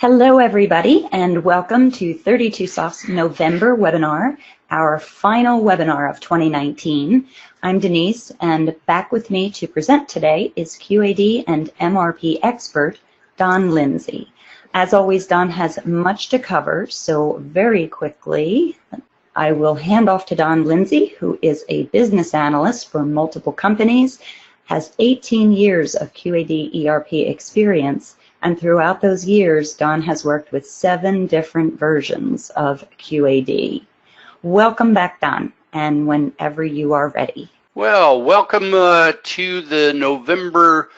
Hello, everybody, and welcome to 32Soft's November webinar, our final webinar of 2019. I'm Denise, and back with me to present today is QAD and MRP expert, Don Lindsay. As always, Don has much to cover, so very quickly, I will hand off to Don Lindsay, who is a business analyst for multiple companies, has 18 years of QAD ERP experience, and throughout those years, Don has worked with 7 different versions of QAD. Welcome back, Don, and whenever you are ready. Well, welcome to the November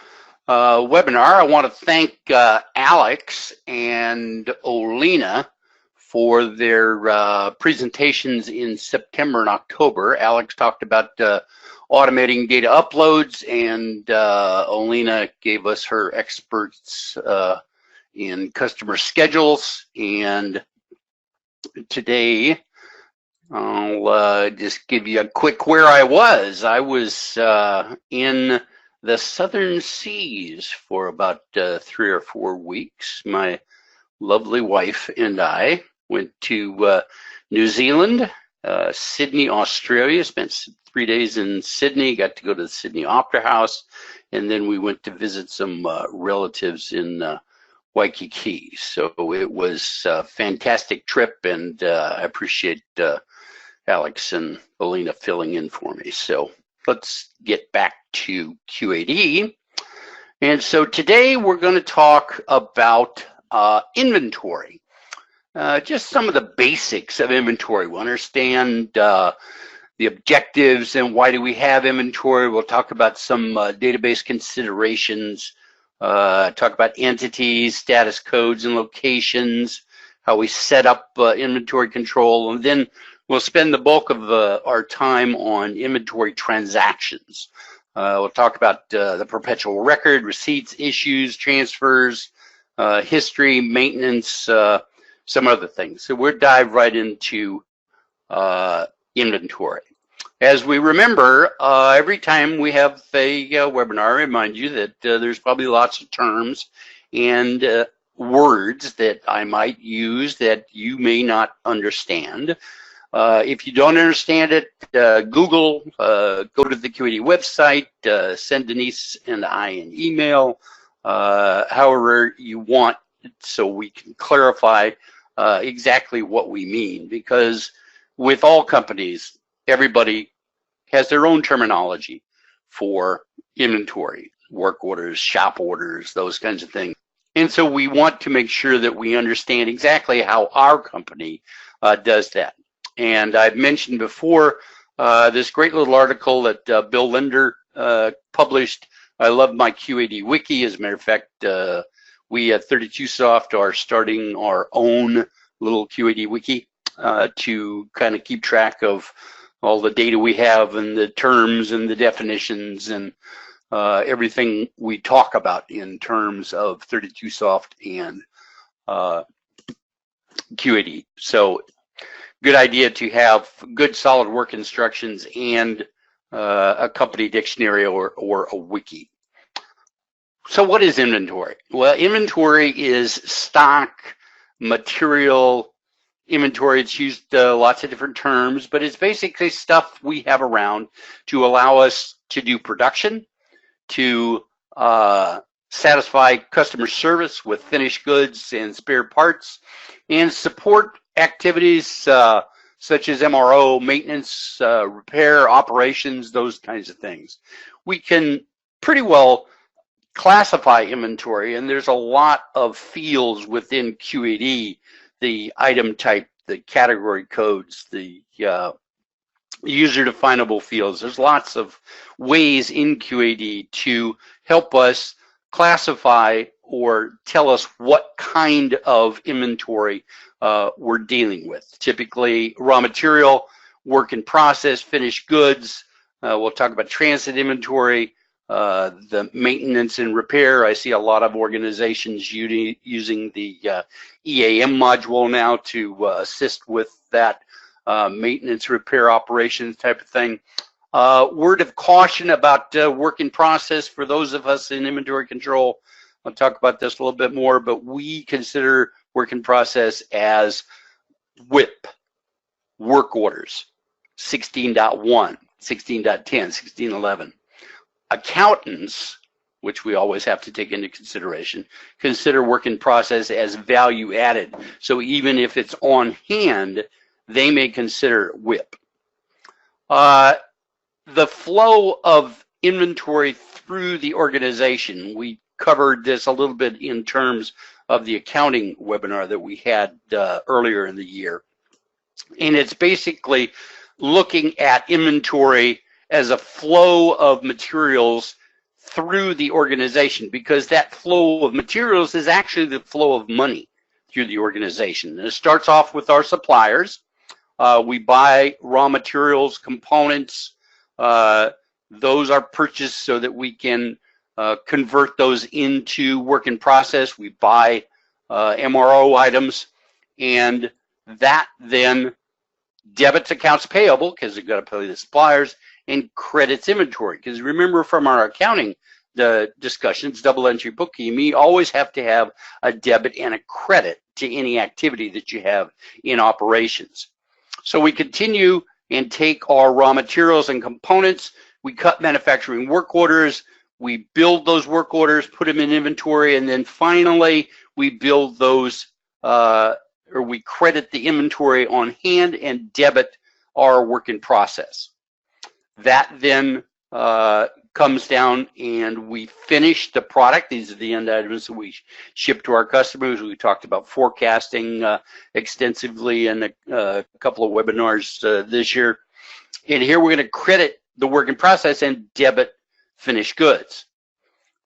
webinar. I want to thank Alex and Olena for their presentations in September and October. Alex talked about automating data uploads, and Olena gave us her experts in customer schedules. And today, I'll just give you a quick where I was. I was in the Southern Seas for about 3 or 4 weeks. My lovely wife and I went to New Zealand, Sydney, Australia, spent 3 days in Sydney, got to go to the Sydney Opera House, and then we went to visit some relatives in Waikiki. So it was a fantastic trip, and I appreciate Alex and Olena filling in for me. So let's get back to QAD. And so today we're going to talk about inventory. Just some of the basics of inventory. We'll understand the objectives and why do we have inventory. We'll talk about some database considerations, talk about entities, status codes, and locations, how we set up inventory control, and then we'll spend the bulk of our time on inventory transactions. We'll talk about the perpetual record, receipts, issues, transfers, history, maintenance, some other things. So we'll dive right into inventory. As we remember, every time we have a webinar, I remind you that there's probably lots of terms and words that I might use that you may not understand. If you don't understand it, Google, go to the QAD website, send Denise and I an email, however you want, so we can clarify exactly what we mean. Because with all companies, everybody has their own terminology for inventory, work orders, shop orders, those kinds of things. And so we want to make sure that we understand exactly how our company does that. And I've mentioned before this great little article that Bill Linder published. I love my QAD wiki. As a matter of fact, we at 32Soft are starting our own little QAD wiki to kind of keep track of all the data we have and the terms and the definitions and everything we talk about in terms of 32Soft and QAD. So good idea to have good solid work instructions and a company dictionary or a wiki. So what is inventory? Well, inventory is stock, material, inventory. It's used lots of different terms, but it's basically stuff we have around to allow us to do production, to satisfy customer service with finished goods and spare parts, and support activities such as MRO, maintenance, repair, operations, those kinds of things. We can pretty well classify inventory, and there's a lot of fields within QAD, the item type, the category codes, the user definable fields. There's lots of ways in QAD to help us classify or tell us what kind of inventory we're dealing with. Typically raw material, work in process, finished goods. We'll talk about transit inventory, the maintenance and repair. I see a lot of organizations using the EAM module now to assist with that maintenance, repair, operations type of thing. Word of caution about work in process for those of us in inventory control. I'll talk about this a little bit more, but we consider work in process as WIP, work orders, 16.1, 16.10, 16.11. Accountants, which we always have to take into consideration, consider work in process as value added. So even if it's on hand, they may consider WIP. The flow of inventory through the organization, we covered this a little bit in terms of the accounting webinar that we had earlier in the year. And it's basically looking at inventory as a flow of materials through the organization, because that flow of materials is actually the flow of money through the organization. And it starts off with our suppliers. We buy raw materials, components. Those are purchased so that we can convert those into work in process. We buy MRO items, and that then debits accounts payable because you've got to pay the suppliers, and credits inventory. Because remember from our accounting discussions, double entry bookkeeping, you always have to have a debit and a credit to any activity that you have in operations. So we continue and take our raw materials and components, we cut manufacturing work orders, we build those work orders, put them in inventory, and then finally we build those, or we credit the inventory on hand and debit our work in process. That then comes down and we finish the product. These are the end items that we ship to our customers. We talked about forecasting extensively in a couple of webinars this year. And here we're going to credit the work in process and debit finished goods.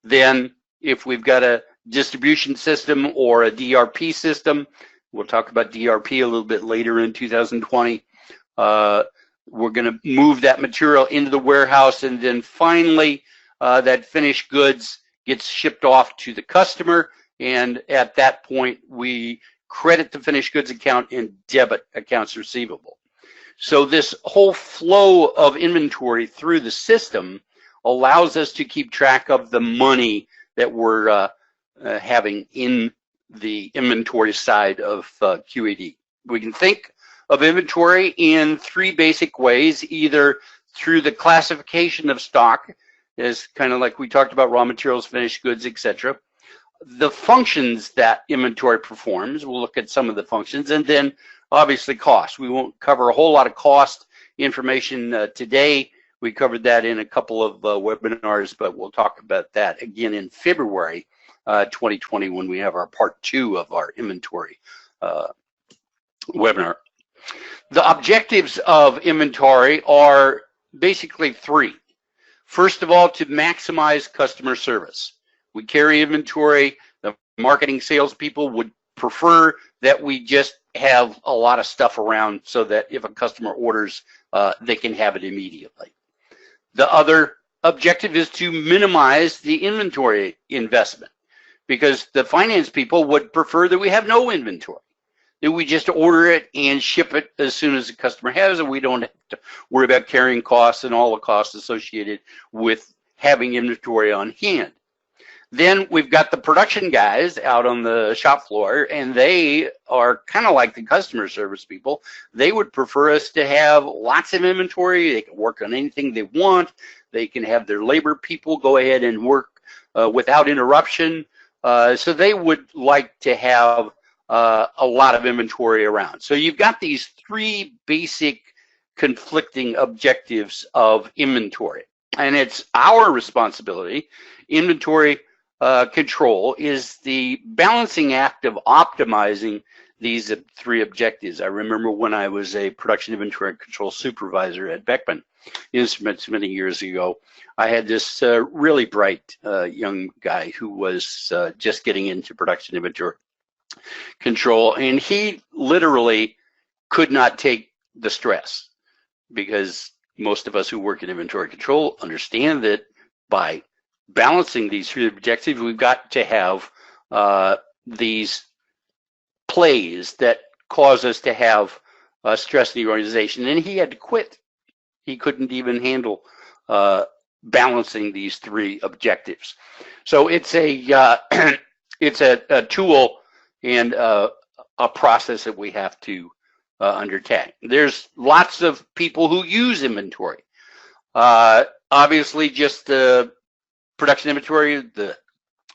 Then if we've got a distribution system or a DRP system, we'll talk about DRP a little bit later in 2020. We're going to move that material into the warehouse, and then finally that finished goods gets shipped off to the customer, and at that point we credit the finished goods account and debit accounts receivable. So this whole flow of inventory through the system allows us to keep track of the money that we're having in the inventory side of QAD. We can think of inventory in three basic ways, either through the classification of stock, as kind of like we talked about raw materials, finished goods, etc. The functions that inventory performs, we'll look at some of the functions, and then obviously cost. We won't cover a whole lot of cost information today. We covered that in a couple of webinars, but we'll talk about that again in February 2020 when we have our part 2 of our inventory webinar. The objectives of inventory are basically 3. First of all, to maximize customer service. We carry inventory. The marketing salespeople would prefer that we just have a lot of stuff around so that if a customer orders, they can have it immediately. The other objective is to minimize the inventory investment, because the finance people would prefer that we have no inventory, that we just order it and ship it as soon as the customer has it. We don't have to worry about carrying costs and all the costs associated with having inventory on hand. Then we've got the production guys out on the shop floor, and they are kind of like the customer service people. They would prefer us to have lots of inventory. They can work on anything they want. They can have their labor people go ahead and work without interruption. So they would like to have a lot of inventory around. So you've got these 3 basic conflicting objectives of inventory, and it's our responsibility. Inventory control is the balancing act of optimizing these 3 objectives. I remember when I was a production inventory control supervisor at Beckman Instruments many years ago, I had this really bright young guy who was just getting into production inventory control, and he literally could not take the stress, because most of us who work in inventory control understand that by balancing these 3 objectives, we've got to have these plays that cause us to have stress in the organization. And he had to quit. He couldn't even handle balancing these three objectives. So it's a it's a tool and a process that we have to undertake. There's lots of people who use inventory. Obviously, just the production inventory, the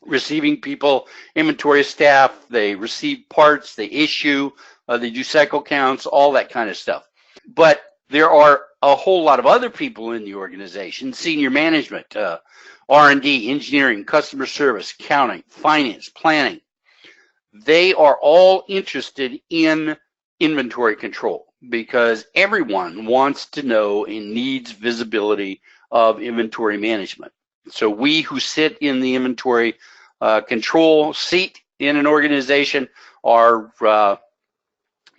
receiving people, inventory staff, they receive parts, they issue, they do cycle counts, all that kind of stuff. But there are a whole lot of other people in the organization, senior management, R&D, engineering, customer service, accounting, finance, planning. They are all interested in inventory control because everyone wants to know and needs visibility of inventory management. So we who sit in the inventory control seat in an organization are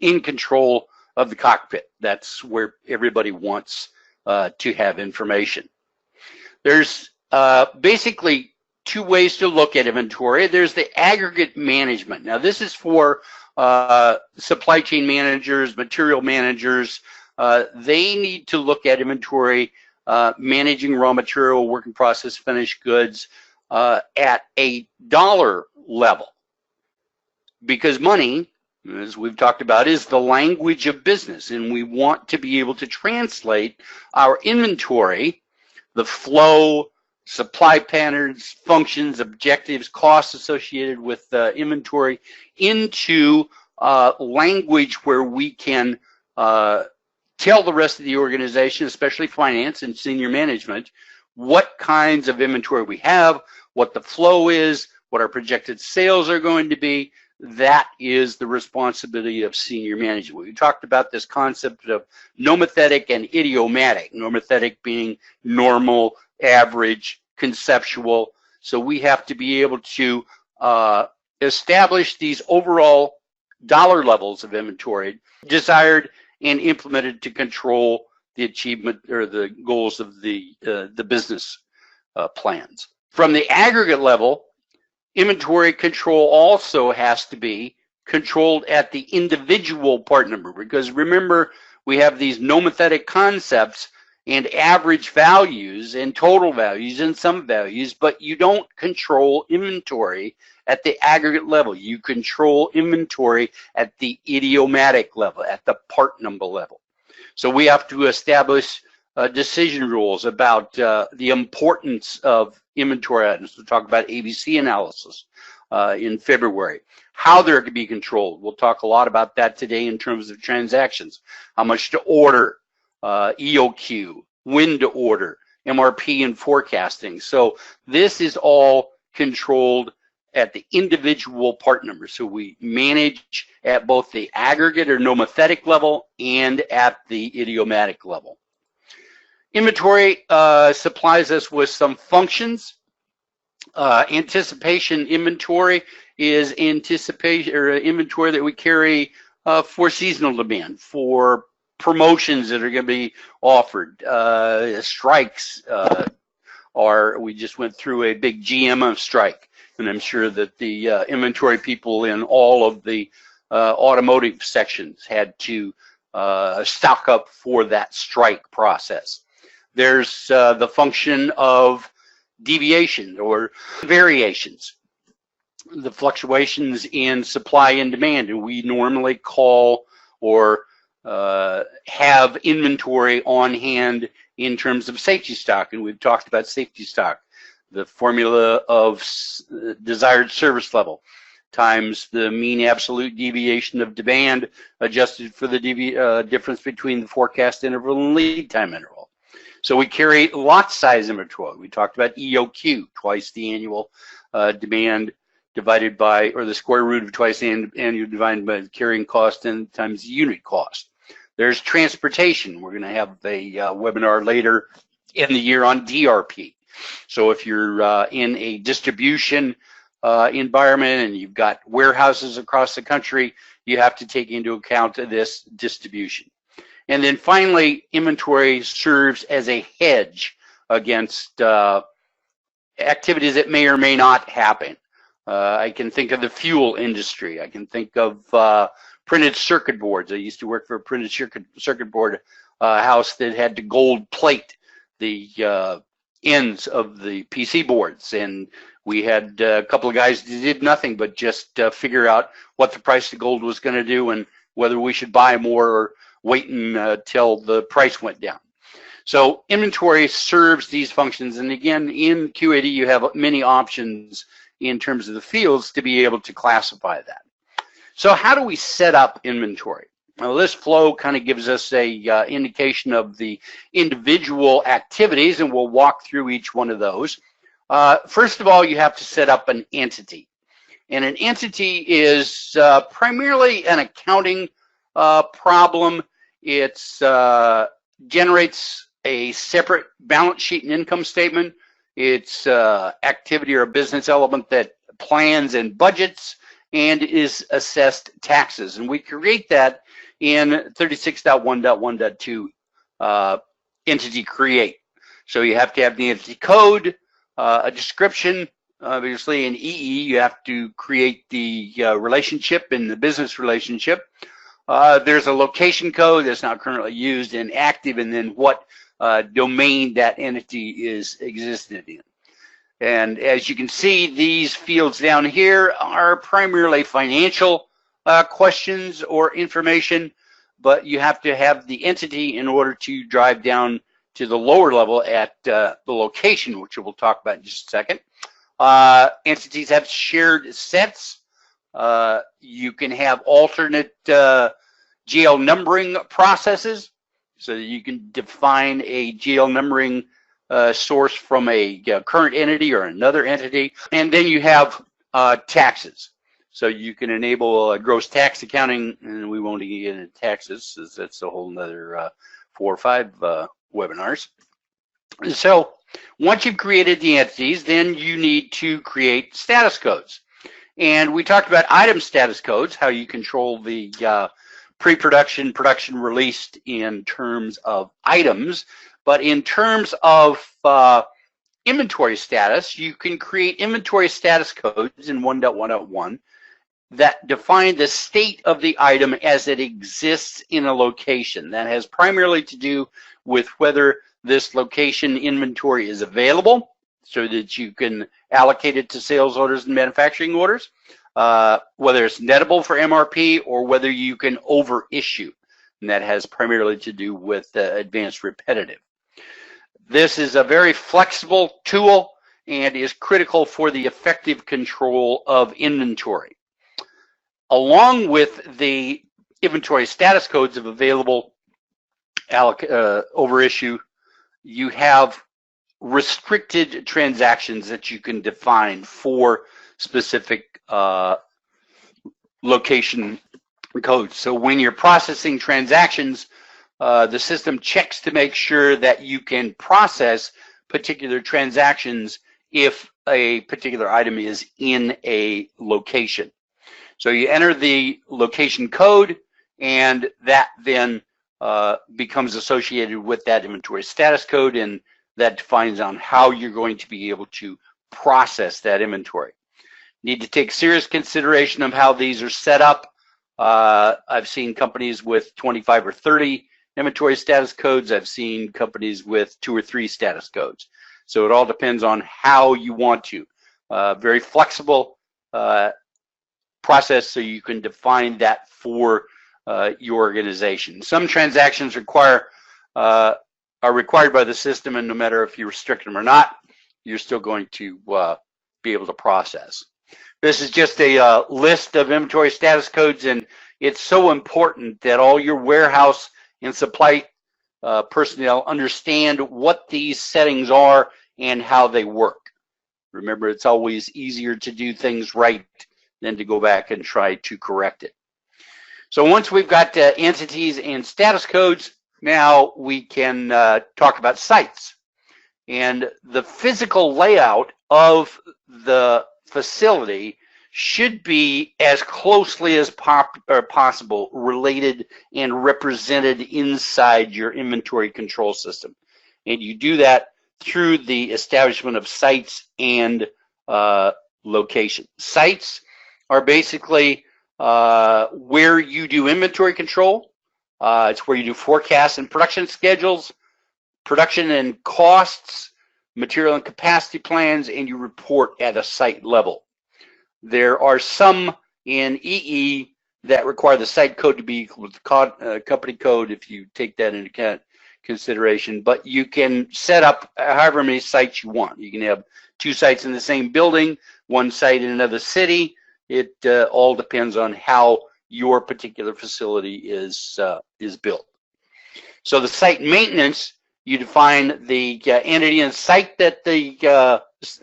in control of the cockpit. That's where everybody wants to have information. There's basically two ways to look at inventory. There's the aggregate management. Now this is for supply chain managers, material managers. They need to look at inventory, managing raw material, work in process, finished goods at a dollar level. Because money, as we've talked about, is the language of business, and we want to be able to translate our inventory, the flow, supply patterns, functions, objectives, costs associated with inventory into language where we can tell the rest of the organization, especially finance and senior management, what kinds of inventory we have, what the flow is, what our projected sales are going to be. That is the responsibility of senior management. We talked about this concept of nomothetic and idiomatic, nomothetic being normal, average, conceptual. So we have to be able to establish these overall dollar levels of inventory desired and implemented to control the achievement or the goals of the business plans. From the aggregate level, inventory control also has to be controlled at the individual part number, because remember, we have these nomothetic concepts and average values and total values and sum values, but you don't control inventory at the aggregate level. You control inventory at the idiomatic level, at the part number level. So we have to establish decision rules about the importance of inventory items. We'll talk about ABC analysis in February, how they're to be controlled. We'll talk a lot about that today in terms of transactions, how much to order, EOQ, when to order, MRP and forecasting. So this is all controlled at the individual part number. So we manage at both the aggregate or nomothetic level and at the idiomatic level. Inventory supplies us with some functions. Anticipation inventory is inventory that we carry for seasonal demand, for promotions that are going to be offered. Strikes we just went through a big GM strike, and I'm sure that the inventory people in all of the automotive sections had to stock up for that strike process. There's the function of deviation or variations, the fluctuations in supply and demand, and we normally call or have inventory on hand in terms of safety stock, and we've talked about safety stock, the formula of desired service level times the mean absolute deviation of demand adjusted for the difference between the forecast interval and lead time interval. So we carry lot size inventory. We talked about EOQ, twice the annual demand divided by, or the square root of twice the annual divided by the carrying cost and times the unit cost. There's transportation. We're going to have a webinar later in the year on DRP. So if you're in a distribution environment and you've got warehouses across the country, you have to take into account this distribution. And then finally, inventory serves as a hedge against activities that may or may not happen. I can think of the fuel industry. I can think of printed circuit boards. I used to work for a printed circuit board house that had to gold plate the ends of the PC boards, and we had a couple of guys that did nothing but just figure out what the price of gold was going to do and whether we should buy more or wait until the price went down. So inventory serves these functions, and again, in QAD you have many options in terms of the fields to be able to classify that. So how do we set up inventory? Well, this flow kind of gives us a indication of the individual activities, and we'll walk through each one of those. First of all, you have to set up an entity. And an entity is primarily an accounting problem. It generates a separate balance sheet and income statement. It's activity or a business element that plans and budgets and is assessed taxes. And we create that in 36.1.1.2 entity create. So you have to have the entity code, a description. Obviously in EE you have to create the relationship in the business relationship. There's a location code that's not currently used in active, and then what domain that entity is existed in. And as you can see, these fields down here are primarily financial questions or information, but you have to have the entity in order to drive down to the lower level at the location, which we'll talk about in just a second. Entities have shared sets. You can have alternate GL numbering processes, so that you can define a GL numbering source from a current entity or another entity. And then you have taxes. So you can enable gross tax accounting, and we won't get into taxes, because that's a whole nother 4 or 5 webinars. So once you've created the entities, then you need to create status codes. And we talked about item status codes, how you control the pre-production, production, released in terms of items. But in terms of inventory status, you can create inventory status codes in 1.1.1 that define the state of the item as it exists in a location. That has primarily to do with whether this location inventory is available so that you can allocate it to sales orders and manufacturing orders, whether it's nettable for MRP, or whether you can overissue. And that has primarily to do with advanced repetitive. This is a very flexible tool and is critical for the effective control of inventory. Along with the inventory status codes of available, overissue, you have restricted transactions that you can define for specific location codes. So when you're processing transactions, the system checks to make sure that you can process particular transactions if a particular item is in a location. So you enter the location code, and that then becomes associated with that inventory status code, and that defines on how you're going to be able to process that inventory. Need to take serious consideration of how these are set up. I've seen companies with 25 or 30 inventory status codes. I've seen companies with 2 or 3 status codes. So it all depends on how you want to. Very flexible process, so you can define that for your organization. Some transactions are required by the system, and no matter if you restrict them or not, you're still going to be able to process. This is just a list of inventory status codes, and it's so important that all your warehouse and supply personnel understand what these settings are and how they work. Remember, it's always easier to do things right than to go back and try to correct it. So once we've got entities and status codes, now we can talk about sites. And the physical layout of the facility should be as closely as possible related and represented inside your inventory control system. And you do that through the establishment of sites and location. Sites are basically where you do inventory control. It's where you do forecasts and production schedules, production and costs, material and capacity plans, and you report at a site level. There are some in EE that require the site code to be equal with the company code if you take that into consideration, but you can set up however many sites you want. You can have 2 sites in the same building, 1 site in another city. It all depends on how your particular facility is built. So the site maintenance, you define the entity and site that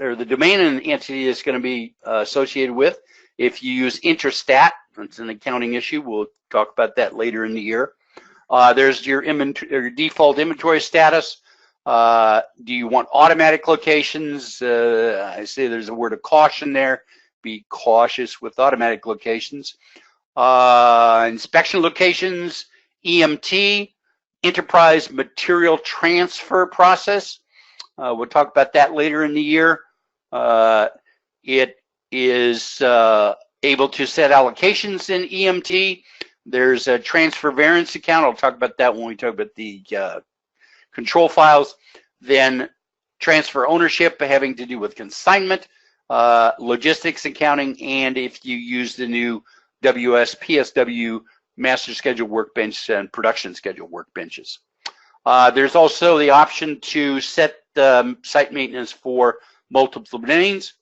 or the domain and entity is going to be associated with. If you use Interstat, it's an accounting issue. We'll talk about that later in the year. There's your default inventory status. Do you want automatic locations? I say there's a word of caution there. Be cautious with automatic locations. Inspection locations, EMT, enterprise material transfer process. We'll talk about that later in the year. It is able to set allocations in EMT. There's a transfer variance account. I'll talk about that when we talk about the control files. Then transfer ownership having to do with consignment, logistics accounting, and if you use the new WSPSW master schedule workbench and production schedule workbenches. There's also the option to set the site maintenance for multiple domains.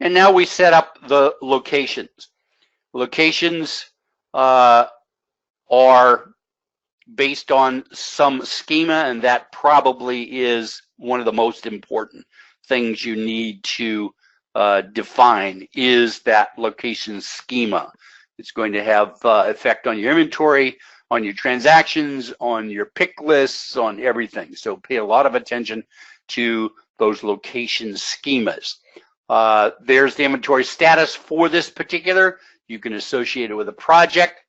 And now we set up the locations. Locations are based on some schema, and that probably is one of the most important things you need to define is that location schema. It's going to have effect on your inventory, on your transactions, on your pick lists, on everything. So pay a lot of attention to those location schemas. There's the inventory status for this particular. You can associate it with a project.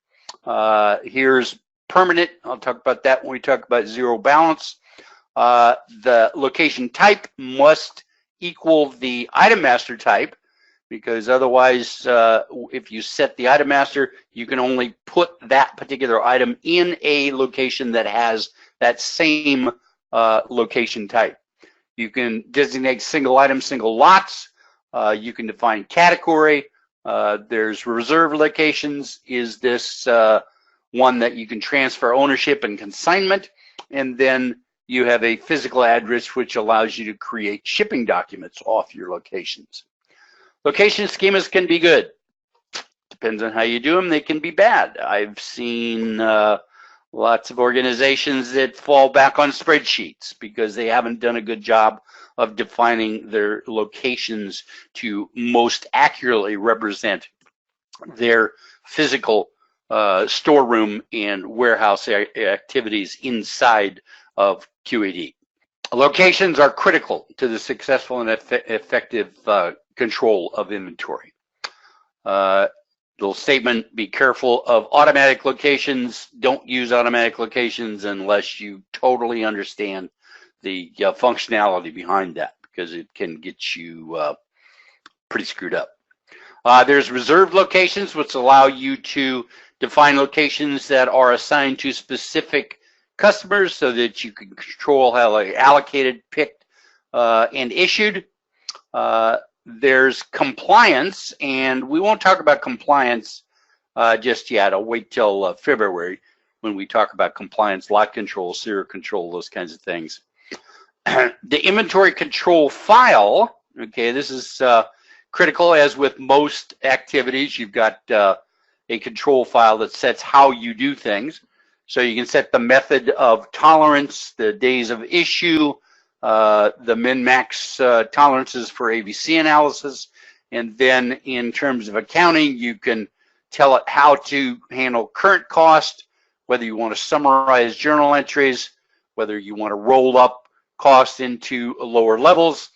Here's permanent. I'll talk about that when we talk about zero balance. The location type must equal the item master type, because otherwise, if you set the item master, you can only put that particular item in a location that has that same location type. You can designate single item, single lots. You can define category. There's reserve locations. Is this one that you can transfer ownership and consignment? And then you have a physical address which allows you to create shipping documents off your locations. Location schemas can be good. Depends on how you do them. They can be bad. I've seen lots of organizations that fall back on spreadsheets because they haven't done a good job of defining their locations to most accurately represent their physical storeroom and warehouse activities inside of QAD. Locations are critical to the successful and effective control of inventory. Little statement, be careful of automatic locations. Don't use automatic locations unless you totally understand the functionality behind that, because it can get you pretty screwed up. There's reserved locations, which allow you to define locations that are assigned to specific customers so that you can control how they're allocated, picked, and issued. There's compliance, and we won't talk about compliance just yet. I'll wait till February when we talk about compliance, lot control, serial control, those kinds of things. The inventory control file, okay, this is critical. As with most activities, you've got a control file that sets how you do things. So you can set the method of tolerance, the days of issue, the min-max tolerances for ABC analysis, and then in terms of accounting, you can tell it how to handle current cost, whether you want to summarize journal entries, whether you want to roll up cost into lower levels,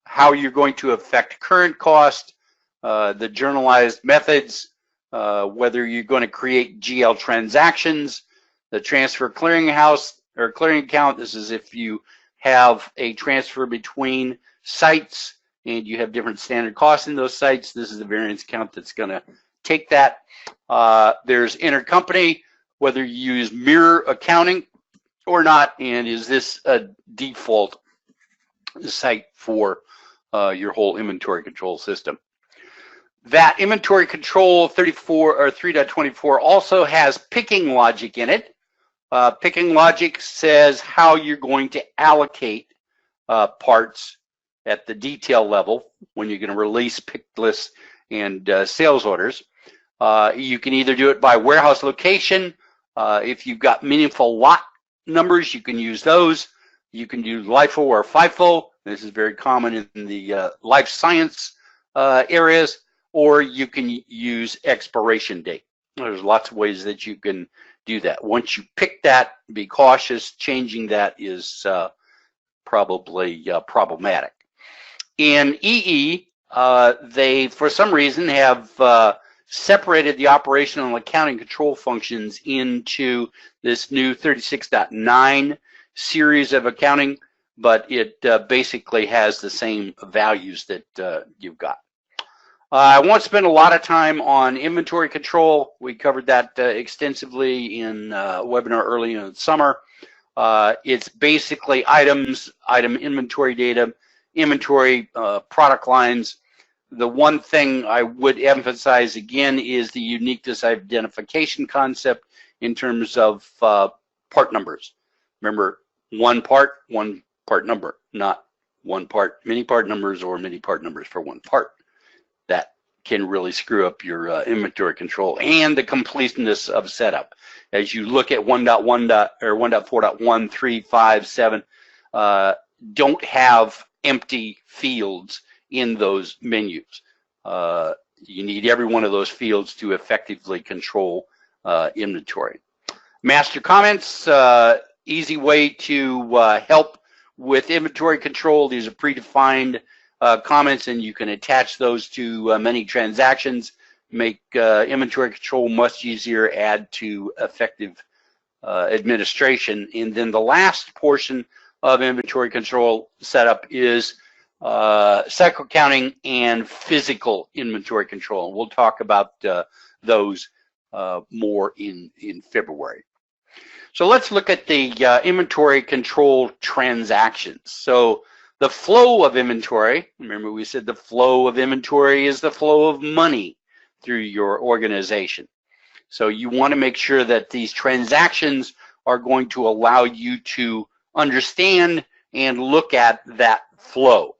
how you're going to affect current cost, the journalized methods, whether you're going to create GL transactions, the transfer clearinghouse or clearing account. This is if you have a transfer between sites and you have different standard costs in those sites. This is the variance account that's going to take that. There's intercompany, whether you use mirror accounting or not, and is this a default site for your whole inventory control system. That inventory control 34 or 3.24 also has picking logic in it. Picking logic says how you're going to allocate parts at the detail level when you're going to release pick lists and sales orders. You can either do it by warehouse location. If you've got meaningful lot numbers, you can use those. You can do LIFO or FIFO. This is very common in the life science areas, or you can use expiration date. There's lots of ways that you can do that. Once you pick that, be cautious. Changing that is probably problematic. In EE, they, for some reason, have separated the operational and accounting control functions into this new 36.9 series of accounting, but it basically has the same values that you've got. I won't spend a lot of time on inventory control. We covered that extensively in a webinar early in the summer. It's basically item inventory data, inventory product lines. The one thing I would emphasize again is the uniqueness identification concept in terms of part numbers. Remember, one part number, not one part, many part numbers or many part numbers for one part. That can really screw up your inventory control and the completeness of setup. As you look at 1.1 or 1.4.1, 3, 5, 7, don't have empty fields in those menus. You need every one of those fields to effectively control inventory. Master comments, easy way to help with inventory control. These are predefined comments, and you can attach those to many transactions, make inventory control much easier, add to effective administration. And then the last portion of inventory control setup is cycle counting and physical inventory control. We'll talk about those more in February. So let's look at the inventory control transactions. So the flow of inventory, remember we said the flow of inventory is the flow of money through your organization. So you want to make sure that these transactions are going to allow you to understand and look at that flow.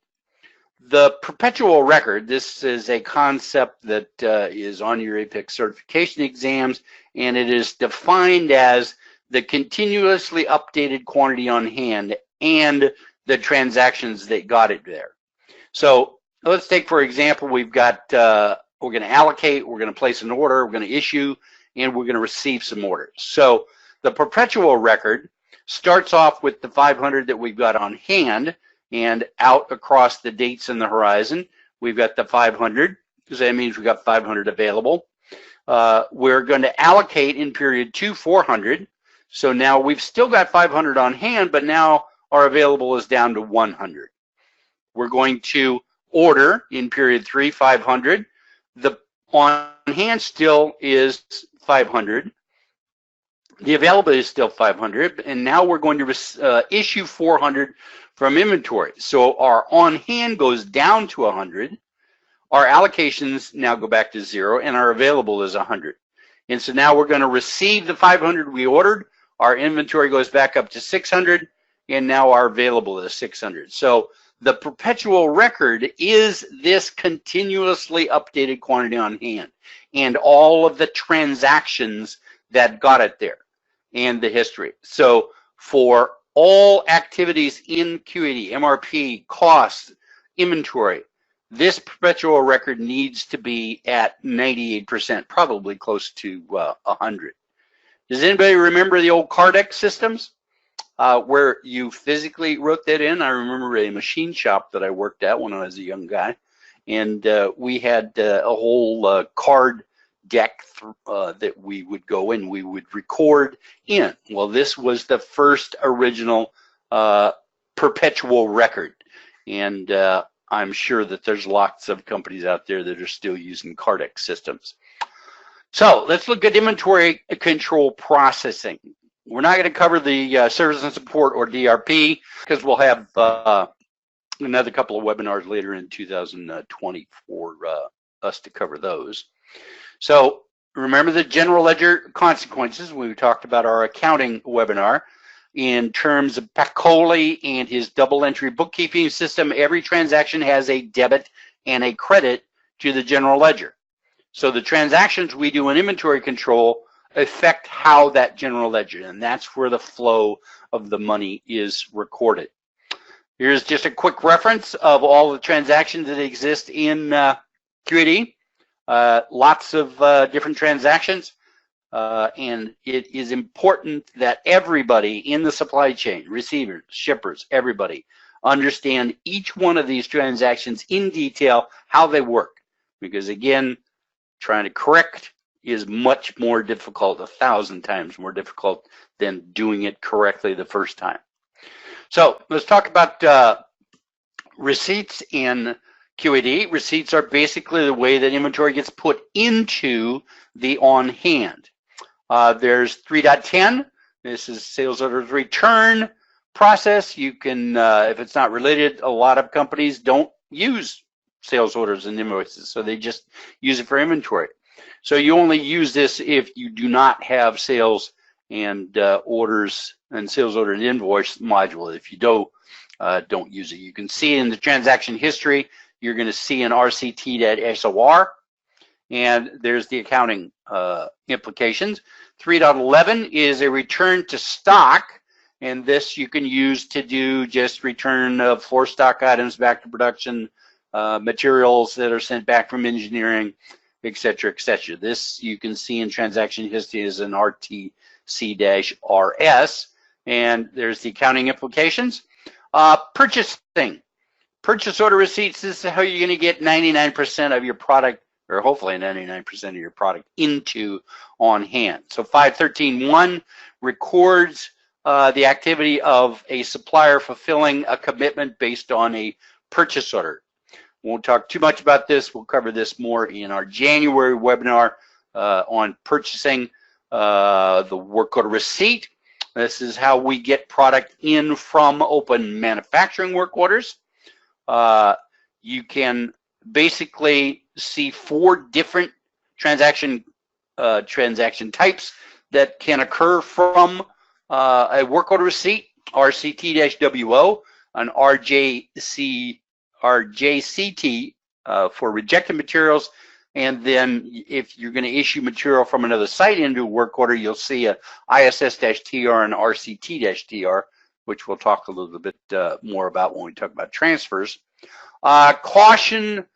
The perpetual record, this is a concept that is on your APEX certification exams, and it is defined as the continuously updated quantity on hand and the transactions that got it there. So let's take, for example, we've got, we're going to allocate, we're going to place an order, we're going to issue, and we're going to receive some orders. So the perpetual record starts off with the 500 that we've got on hand, and out across the dates in the horizon, we've got the 500, because that means we've got 500 available. We're going to allocate in period 2, 400. So now we've still got 500 on hand, but now our available is down to 100. We're going to order in period 3, 500. The on hand still is 500. The available is still 500, and now we're going to issue 400 from inventory. So our on hand goes down to 100. Our allocations now go back to 0, and our available is 100. And so now we're going to receive the 500 we ordered. Our inventory goes back up to 600, and now our available is 600. So the perpetual record is this continuously updated quantity on hand and all of the transactions that got it there and the history. So for all activities in QAD, MRP, costs, inventory, this perpetual record needs to be at 98%, probably close to 100. Does anybody remember the old Cardex systems where you physically wrote that in? I remember a machine shop that I worked at when I was a young guy, and we had a whole card deck that we would go in, we would record in. Well, this was the first original perpetual record, and I'm sure that there's lots of companies out there that are still using Cardex systems. So let's look at inventory control processing. We're not going to cover the service and support or DRP because we'll have another couple of webinars later in 2020 for us to cover those. So remember the general ledger consequences. We talked about our accounting webinar. In terms of Pacoli and his double entry bookkeeping system, every transaction has a debit and a credit to the general ledger. So the transactions we do in inventory control affect how that general ledger, and that's where the flow of the money is recorded. Here's just a quick reference of all the transactions that exist in QAD. Lots of different transactions. And it is important that everybody in the supply chain, receivers, shippers, everybody, understand each one of these transactions in detail, how they work. Because again, trying to correct is much more difficult, 1,000 times more difficult than doing it correctly the first time. So let's talk about receipts in QAD. Receipts are basically the way that inventory gets put into the on-hand. There's 3.10. This is sales orders return process. You can, if it's not related, a lot of companies don't use sales orders and invoices, so they just use it for inventory. So you only use this if you do not have sales and orders and sales order and invoice module. If you don't use it, you can see in the transaction history, you're going to see an RCT.SOR, and there's the accounting implications. 3.11 is a return to stock, and this you can use to do just return of floor stock items back to production, materials that are sent back from engineering, et cetera, et cetera. This you can see in transaction history as an RTC-RS, and there's the accounting implications. Purchasing. Purchase order receipts, this is how you're going to get 99% of your product, or hopefully 99% of your product, into on hand. So 513.1 records the activity of a supplier fulfilling a commitment based on a purchase order. Won't talk too much about this. We'll cover this more in our January webinar on purchasing the work order receipt. This is how we get product in from open manufacturing work orders. You can basically see 4 different transaction types that can occur from a work order receipt: RCT-WO, an RJCT for rejected materials, and then if you're going to issue material from another site into a work order, you'll see a ISS-TR and RCT-TR, which we'll talk a little bit more about when we talk about transfers. Caution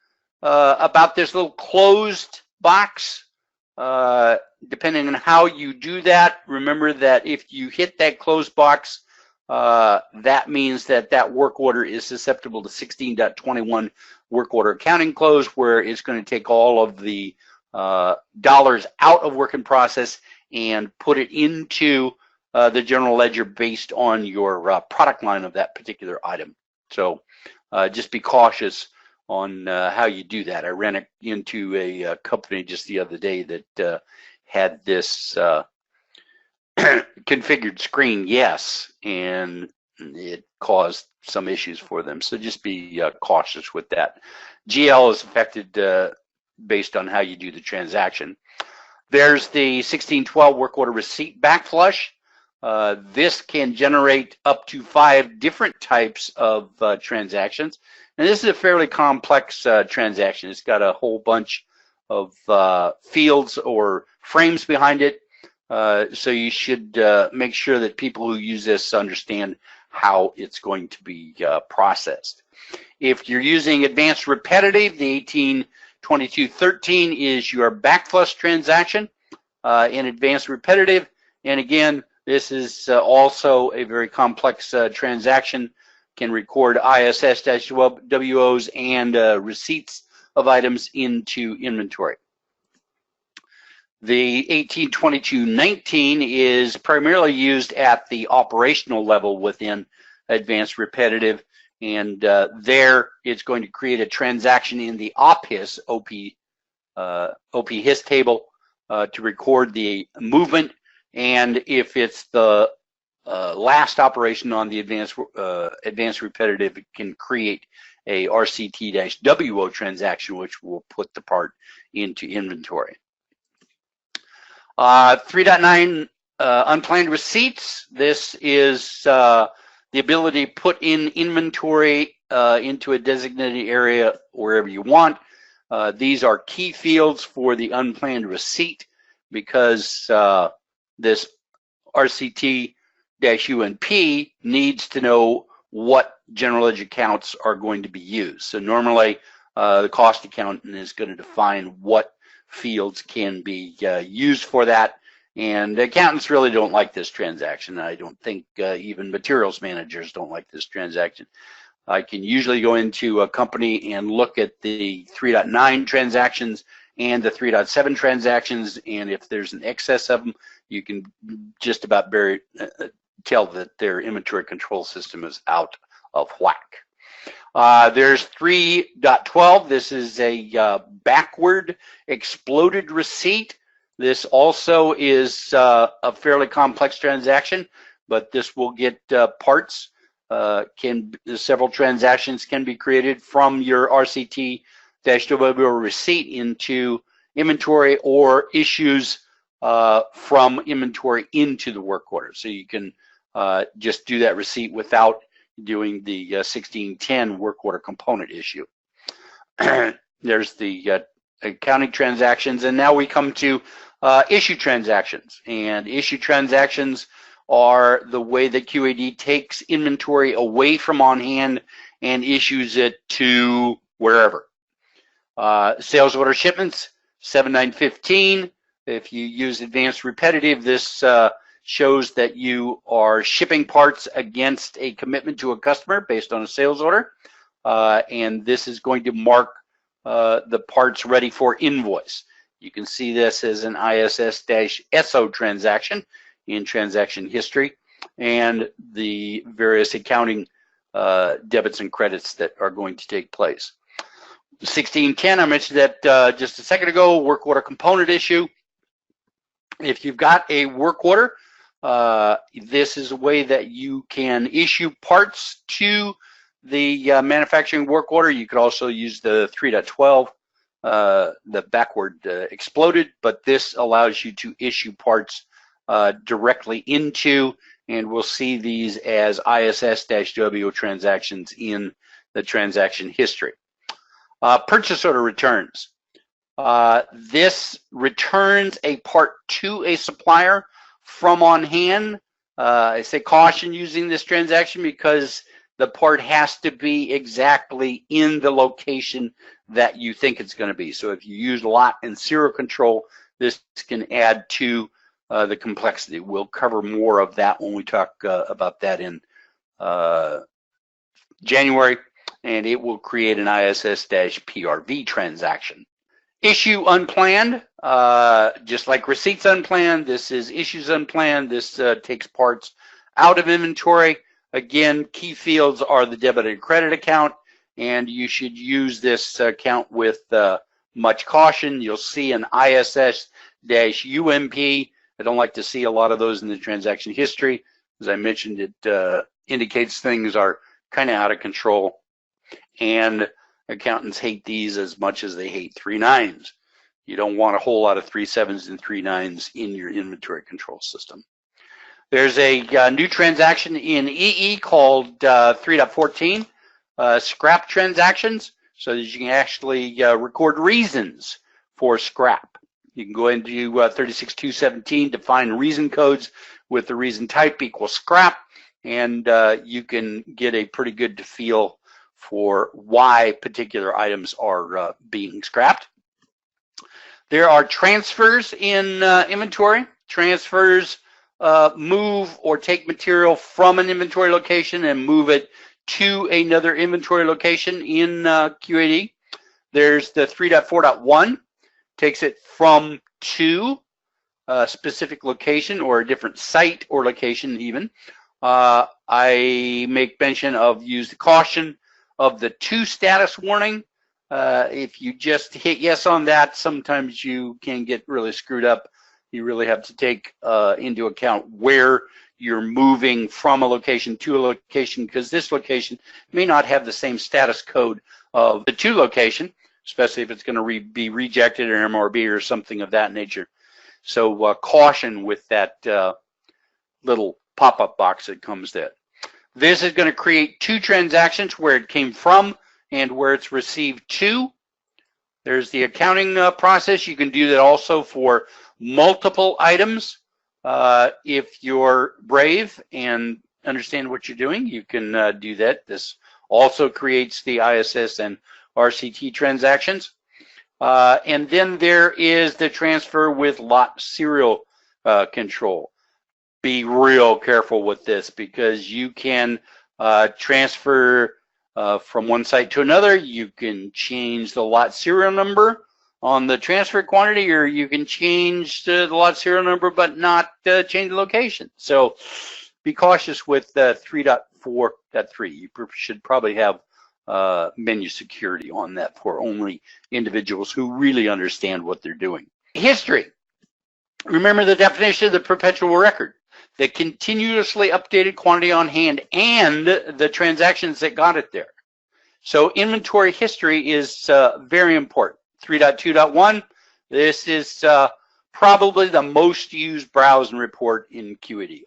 about this little closed box. Depending on how you do that, remember that if you hit that closed box, that means that that work order is susceptible to 16.21 work order accounting close, where it's going to take all of the dollars out of work in process and put it into the general ledger based on your product line of that particular item. So just be cautious on how you do that. I ran into a company just the other day that had this configured screen, yes, and it caused some issues for them. So just be cautious with that. GL is affected based on how you do the transaction. There's the 1612 work order receipt backflush. This can generate up to 5 different types of transactions. And this is a fairly complex transaction. It's got a whole bunch of fields or frames behind it. So you should make sure that people who use this understand how it's going to be processed. If you're using advanced repetitive, the 182213 is your backflush transaction in advanced repetitive. And again, this is also a very complex transaction. Can record ISS-WOs and receipts of items into inventory. The 182219 is primarily used at the operational level within advanced repetitive, and there it's going to create a transaction in the OPHIS, OP-HIS table to record the movement, and if it's the last operation on the advanced repetitive can create a RCT-WO transaction, which will put the part into inventory. 3.9 unplanned receipts. This is the ability to put in inventory into a designated area wherever you want. These are key fields for the unplanned receipt because this RCT-UNP needs to know what general ledger accounts are going to be used. So normally the cost accountant is going to define what fields can be used for that, and accountants really don't like this transaction. I don't think even materials managers don't like this transaction. I can usually go into a company and look at the 3.9 transactions and the 3.7 transactions, and if there's an excess of them, you can just about tell that their inventory control system is out of whack. There's 3.12. This is a backward exploded receipt. This also is a fairly complex transaction, but this will get parts. Several transactions can be created from your RCT-WO receipt into inventory, or issues from inventory into the work order. So you can just do that receipt without doing the 1610 work order component issue. There's the accounting transactions, and now we come to issue transactions. And issue transactions are the way that QAD takes inventory away from on hand and issues it to wherever. Sales order shipments, 7915. If you use advanced repetitive, this shows that you are shipping parts against a commitment to a customer based on a sales order. And this is going to mark the parts ready for invoice. You can see this as an ISS-SO transaction in transaction history, and the various accounting debits and credits that are going to take place. 1610, I mentioned that just a second ago, work order component issue. If you've got a work order, this is a way that you can issue parts to the manufacturing work order. You could also use the 3.12, the backward exploded, but this allows you to issue parts directly into, and we'll see these as ISS-WO transactions in the transaction history. Purchase order returns. This returns a part to a supplier from on hand. I say caution using this transaction because the part has to be exactly in the location that you think it's going to be. So if you use lot and serial control, this can add to the complexity. We'll cover more of that when we talk about that in January, and it will create an ISS-PRV transaction. Issue unplanned, just like receipts unplanned, this is issues unplanned. This takes parts out of inventory. Again, key fields are the debit and credit account, and you should use this account with much caution. You'll see an ISS-UMP. I don't like to see a lot of those in the transaction history. As I mentioned, it indicates things are kind of out of control, and accountants hate these as much as they hate 3.9s. You don't want a whole lot of 3.7s and 3.9s in your inventory control system. There's a new transaction in EE called 3.14, scrap transactions, so that you can actually record reasons for scrap. You can go into 36217, define reason codes with the reason type equals scrap, and you can get a pretty good feel for why particular items are being scrapped. There are transfers in inventory. Transfers move or take material from an inventory location and move it to another inventory location in QAD. There's the 3.4.1, takes it from to a specific location or a different site or location even. I make mention of use the caution of the to status warning. If you just hit yes on that, sometimes you can get really screwed up. You really have to take into account where you're moving from a location to a location, because this location may not have the same status code of the to location, especially if it's going to be rejected or MRB or something of that nature. So caution with that little pop-up box that comes there. This is going to create two transactions, where it came from and where it's received to. There's the accounting process. You can do that also for multiple items. If you're brave and understand what you're doing, you can do that. This also creates the ISS and RCT transactions. And then there is the transfer with lot serial control. Be real careful with this, because you can transfer from one site to another. You can change the lot serial number on the transfer quantity, or you can change the lot serial number but not change the location. So be cautious with 3.4.3. You should probably have menu security on that for only individuals who really understand what they're doing. History. Remember the definition of the perpetual record: the continuously updated quantity on hand and the transactions that got it there. So inventory history is very important. 3.2.1, this is probably the most used browse and report in QAD.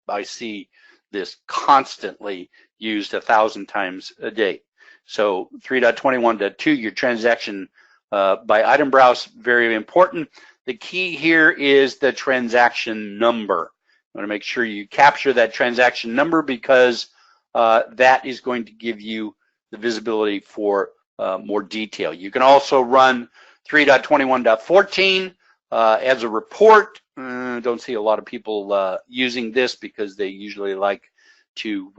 I see this constantly used 1,000 times a day. So 3.21.2, your transaction by item browse, very important. The key here is the transaction number. You want to make sure you capture that transaction number, because that is going to give you the visibility for more detail. You can also run 3.21.14 as a report. Don't see a lot of people using this, because they usually like to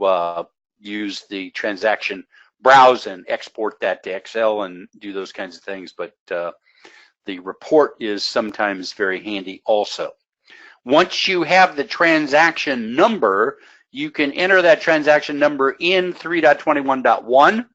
use the transaction browse and export that to Excel and do those kinds of things. But the report is sometimes very handy also. Once you have the transaction number, you can enter that transaction number in 3.21.1,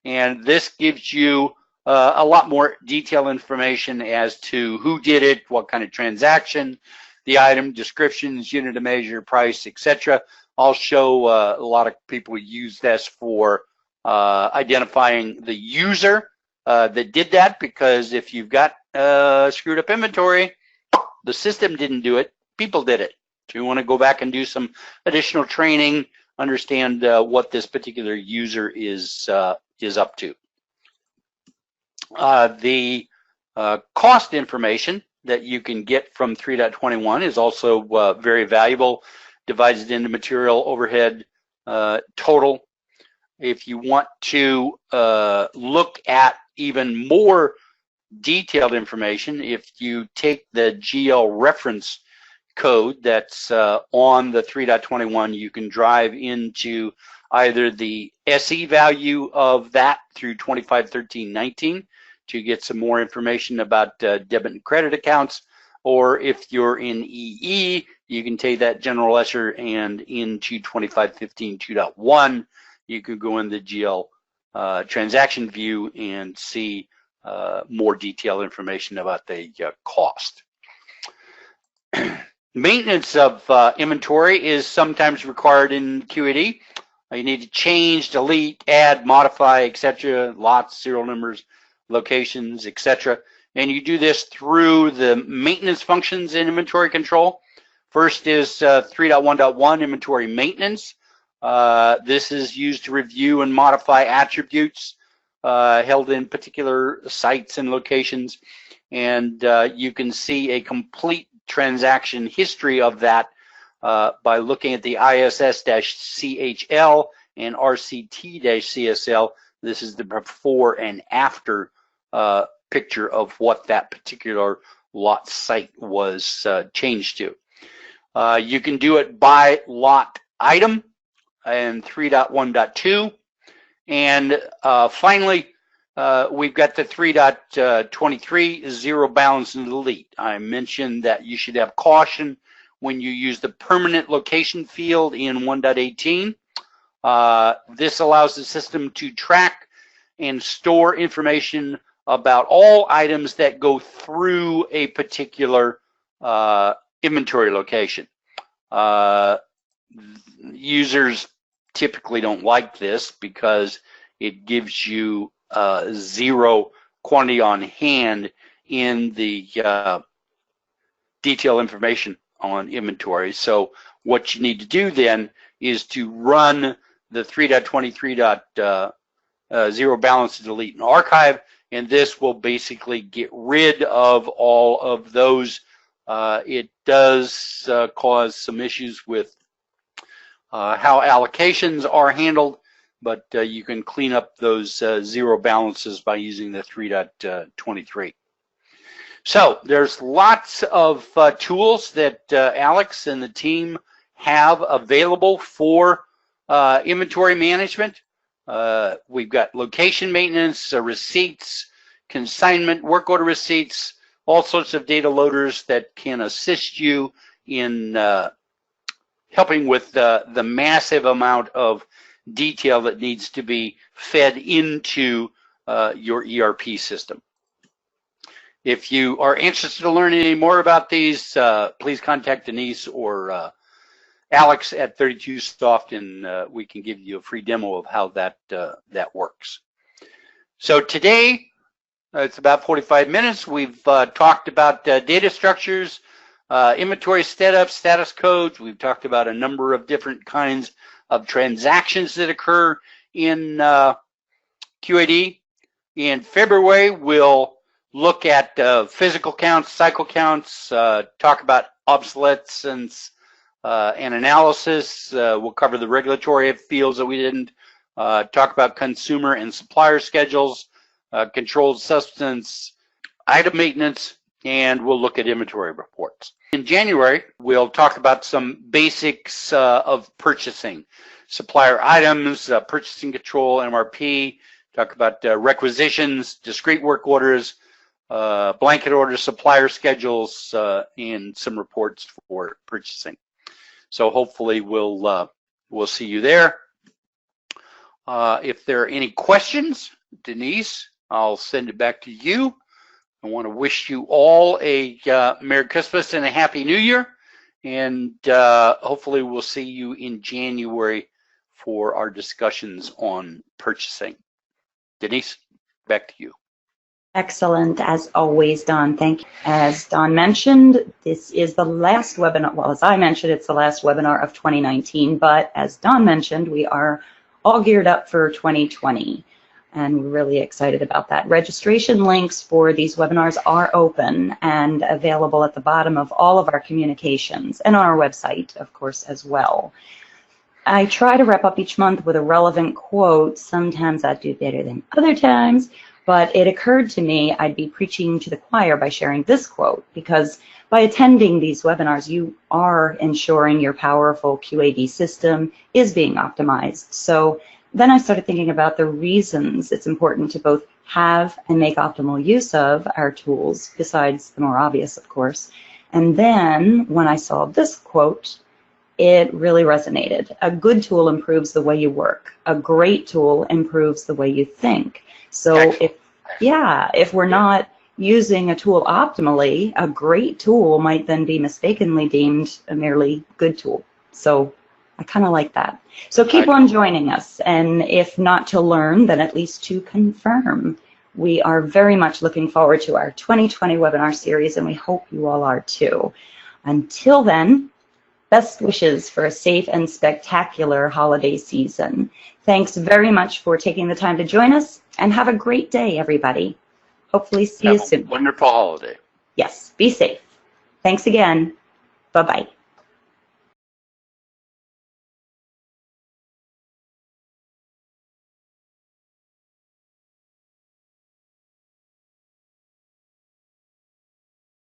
and this gives you a lot more detailed information as to who did it, what kind of transaction, the item, descriptions, unit of measure, price, etc. I'll show a lot of people use this for identifying the user that did that, because if you've got screwed up inventory, the system didn't do it, people did it. So you want to go back and do some additional training, understand what this particular user is up to. The cost information that you can get from 3.21 is also very valuable. Divides it into material, overhead, total. If you want to look at even more detailed information, if you take the GL reference code that's on the 3.21, you can drive into either the SE value of that through 2513.19 to get some more information about debit and credit accounts, or if you're in EE, you can take that general ledger and into 2515.2.1, you could go in the GL transaction view and see more detailed information about the cost. Maintenance of inventory is sometimes required in QAD. You need to change, delete, add, modify, etc., lots, serial numbers, locations, etc. And you do this through the maintenance functions in inventory control. First is 3.1.1 inventory maintenance. This is used to review and modify attributes held in particular sites and locations. And you can see a complete transaction history of that by looking at the ISS-CHL and RCT-CSL. This is the before and after picture of what that particular lot site was changed to. You can do it by lot item and 3.1.2. And finally, we've got the 3.23 zero balance and delete. I mentioned that you should have caution when you use the permanent location field in 1.18. This allows the system to track and store information about all items that go through a particular inventory location. Users typically don't like this because it gives you zero quantity on hand in the detailed information on inventory. So what you need to do then is to run the 3.23.0 balance, delete, and archive, and this will basically get rid of all of those. It does cause some issues with how allocations are handled, but you can clean up those zero balances by using the 3.23. So there's lots of tools that Alex and the team have available for inventory management. We've got location maintenance, receipts, consignment, work order receipts, all sorts of data loaders that can assist you in helping with the massive amount of detail that needs to be fed into your ERP system. If you are interested to learn any more about these, please contact Denise or Alex at 32Soft, and we can give you a free demo of how that works. So today, it's about 45 minutes. We've talked about data structures, inventory setup, status codes. We've talked about a number of different kinds of transactions that occur in QAD. In February, we'll look at physical counts, cycle counts, talk about obsolescence and analysis. We'll cover the regulatory fields that we didn't. Talk about consumer and supplier schedules, controlled substance, item maintenance, and we'll look at inventory reports. In January, we'll talk about some basics of purchasing, supplier items, purchasing control, MRP, talk about requisitions, discrete work orders, blanket orders, supplier schedules, and some reports for purchasing. So hopefully we'll see you there. If there are any questions, Denise, I'll send it back to you. I want to wish you all a Merry Christmas and a Happy New Year, and hopefully we'll see you in January for our discussions on purchasing. Denise, back to you. Excellent, as always, Don. Thank you. As Don mentioned, this is the last webinar. Well, as I mentioned, it's the last webinar of 2019, but as Don mentioned, we are all geared up for 2020, and we're really excited about that. Registration links for these webinars are open and available at the bottom of all of our communications and on our website, of course, as well. I try to wrap up each month with a relevant quote. Sometimes I do better than other times, but it occurred to me I'd be preaching to the choir by sharing this quote, because by attending these webinars, you are ensuring your powerful QAD system is being optimized. So then I started thinking about the reasons it's important to both have and make optimal use of our tools, besides the more obvious, of course. And then when I saw this quote, it really resonated. A good tool improves the way you work. A great tool improves the way you think. So if we're not using a tool optimally, a great tool might then be mistakenly deemed a merely good tool. So I kind of like that. So keep on joining us, and if not to learn, then at least to confirm. We are very much looking forward to our 2020 webinar series, and we hope you all are too. Until then, best wishes for a safe and spectacular holiday season. Thanks very much for taking the time to join us, and have a great day, everybody. Hopefully see you soon. Wonderful holiday. Yes, be safe. Thanks again. Bye-bye.